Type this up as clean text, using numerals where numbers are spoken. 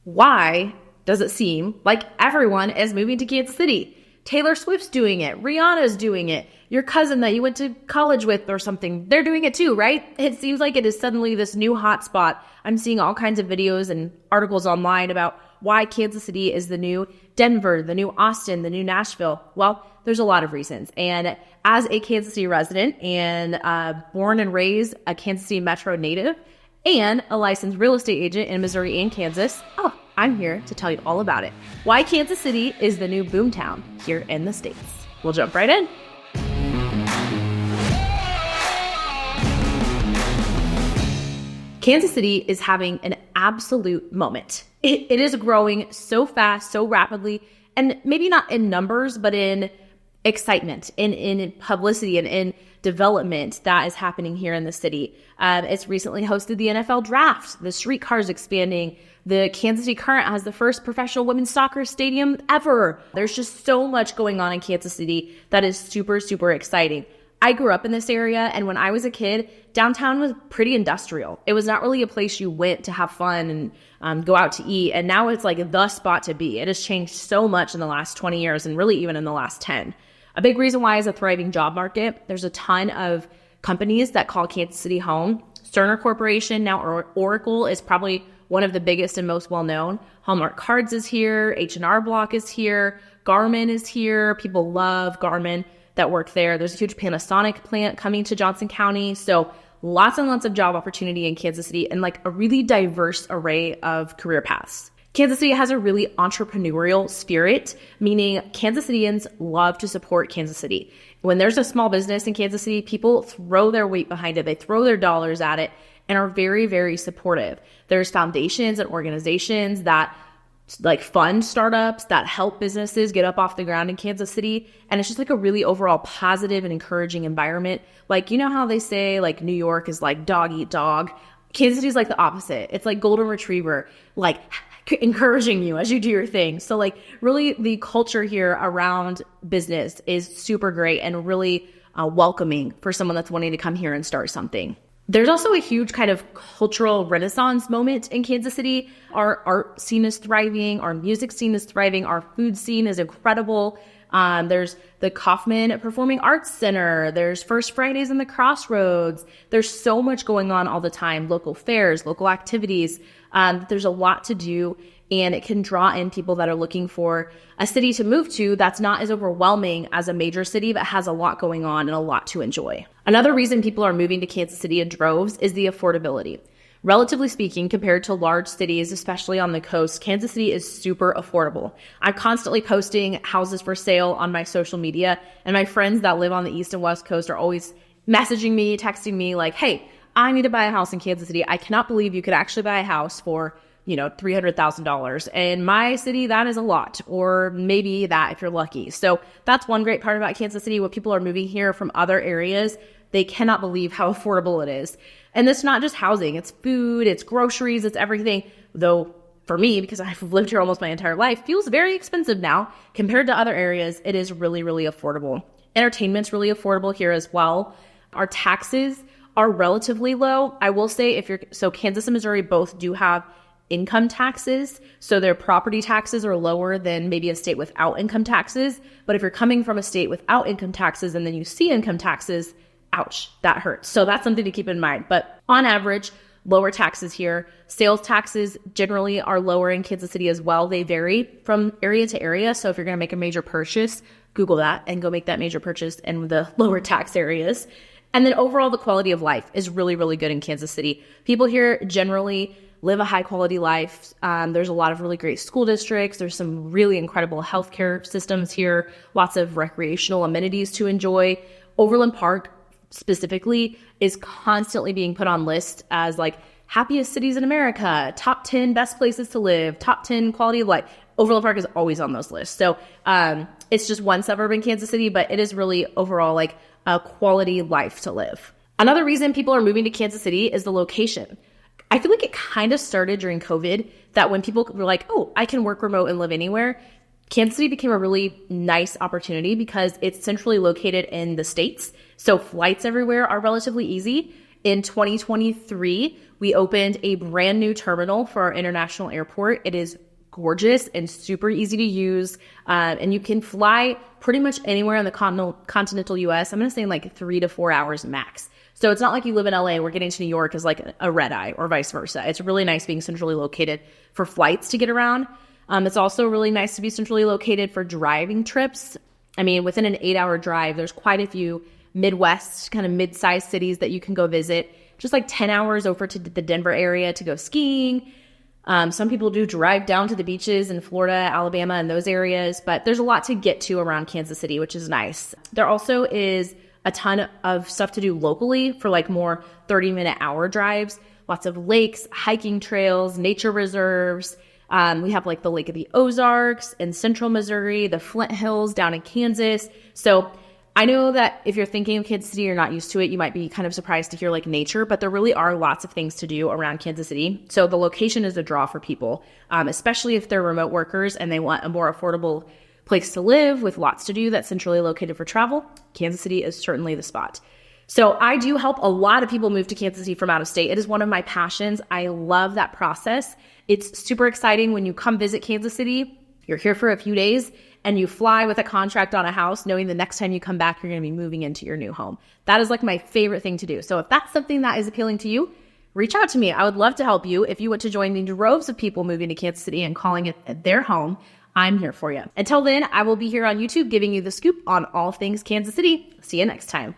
Why does it seem like everyone is moving to Kansas City? Taylor Swift's doing it. Rihanna's doing it. Your cousin that you went to college with or something, they're doing it too, right? It seems like it is suddenly this new hotspot. I'm seeing all kinds of videos and articles online about why Kansas City is the new Denver, the new Austin, the new Nashville. Well, there's a lot of reasons. And as a Kansas City resident and born and raised a Kansas City Metro native and a licensed real estate agent in Missouri and Kansas, I'm here to tell you all about it. Why Kansas City is the new boomtown here in the States. We'll jump right in. Kansas City is having an absolute moment. It is growing so fast, so rapidly, and maybe not in numbers, but in excitement, in publicity, and in development that is happening here in the city. It's recently hosted the NFL draft. The streetcar's expanding. The Kansas City Current has the first professional women's soccer stadium ever. There's just so much going on in Kansas City that is super, super exciting. I grew up in this area, and when I was a kid, downtown was pretty industrial. It was not really a place you went to have fun and go out to eat, and now it's like the spot to be. It has changed so much in the last 20 years and really even in the last 10. A big reason why is a thriving job market. There's a ton of companies that call Kansas City home. Cerner Corporation, now Oracle, is probably one of the biggest and most well-known. Hallmark Cards is here. H&R Block is here. Garmin is here. People love Garmin that work there. There's a huge Panasonic plant coming to Johnson County. So lots and lots of job opportunity in Kansas City and like a really diverse array of career paths. Kansas City has a really entrepreneurial spirit, meaning Kansas Cityans love to support Kansas City. When there's a small business in Kansas City, people throw their weight behind it. They throw their dollars at it and are very, very supportive. There's foundations and organizations that like fund startups that help businesses get up off the ground in Kansas City. And it's just like a really overall positive and encouraging environment. Like, you know how they say like New York is like dog eat dog? Kansas City is like the opposite. It's like golden retriever, like encouraging you as you do your thing. So like really the culture here around business is super great and really welcoming for someone that's wanting to come here and start something. There's also a huge kind of cultural renaissance moment in Kansas City. Our art scene is thriving. Our music scene is thriving. Our food scene is incredible. There's the Kauffman Performing Arts Center. There's First Fridays in the Crossroads. There's so much going on all the time. Local fairs, local activities. There's a lot to do, and it can draw in people that are looking for a city to move to that's not as overwhelming as a major city, but has a lot going on and a lot to enjoy. Another reason people are moving to Kansas City in droves is the affordability. Relatively speaking, compared to large cities, especially on the coast, Kansas City is super affordable. I'm constantly posting houses for sale on my social media, and my friends that live on the East and West Coast are always messaging me, texting me like, hey, I need to buy a house in Kansas City. I cannot believe you could actually buy a house for, $300,000. In my city, that is a lot, or maybe that if you're lucky. So that's one great part about Kansas City. When people are moving here from other areas, they cannot believe how affordable it is. And it's not just housing, it's food, it's groceries, it's everything. Though for me, because I've lived here almost my entire life, feels very expensive now. Compared to other areas, it is really, really affordable. Entertainment's really affordable here as well. Our taxes are relatively low. I will say Kansas and Missouri both do have income taxes. So their property taxes are lower than maybe a state without income taxes. But if you're coming from a state without income taxes and then you see income taxes, ouch, that hurts. So that's something to keep in mind. But on average, lower taxes here. Sales taxes generally are lower in Kansas City as well. They vary from area to area. So if you're going to make a major purchase, Google that and go make that major purchase in the lower tax areas. And then overall, the quality of life is really, really good in Kansas City. People here generally live a high quality life. There's a lot of really great school districts. There's some really incredible healthcare systems here. Lots of recreational amenities to enjoy. Overland Park specifically is constantly being put on lists as like happiest cities in America, top 10 best places to live, top 10 quality of life. Overland Park is always on those lists. So it's just one suburb in Kansas City, but it is really overall like a quality life to live. Another reason people are moving to Kansas City is the location. I feel like it kind of started during COVID that when people were like, oh, I can work remote and live anywhere, Kansas City became a really nice opportunity because it's centrally located in the States. So flights everywhere are relatively easy. In 2023, we opened a brand new terminal for our international airport. It is gorgeous and super easy to use. And you can fly pretty much anywhere in the continental US. I'm going to say in like 3 to 4 hours max. So it's not like you live in LA where getting to New York is like a red eye or vice versa. It's really nice being centrally located for flights to get around. It's also really nice to be centrally located for driving trips. I mean, within an 8-hour drive, there's quite a few Midwest kind of mid-sized cities that you can go visit. Just like 10 hours over to the Denver area to go skiing. Some people do drive down to the beaches in Florida, Alabama, and those areas, but there's a lot to get to around Kansas City, which is nice. There also is a ton of stuff to do locally for like more 30-minute hour drives. Lots of lakes, hiking trails, nature reserves. We have like the Lake of the Ozarks in central Missouri, the Flint Hills down in Kansas. So I know that if you're thinking of Kansas City, you're not used to it. You might be kind of surprised to hear like nature, but there really are lots of things to do around Kansas City. So the location is a draw for people, especially if they're remote workers and they want a more affordable place to live with lots to do that's centrally located for travel. Kansas City is certainly the spot. So I do help a lot of people move to Kansas City from out of state. It is one of my passions. I love that process. It's super exciting when you come visit Kansas City. You're here for a few days and you fly with a contract on a house knowing the next time you come back, you're going to be moving into your new home. That is like my favorite thing to do. So if that's something that is appealing to you, reach out to me. I would love to help you. If you want to join the droves of people moving to Kansas City and calling it their home, I'm here for you. Until then, I will be here on YouTube giving you the scoop on all things Kansas City. See you next time.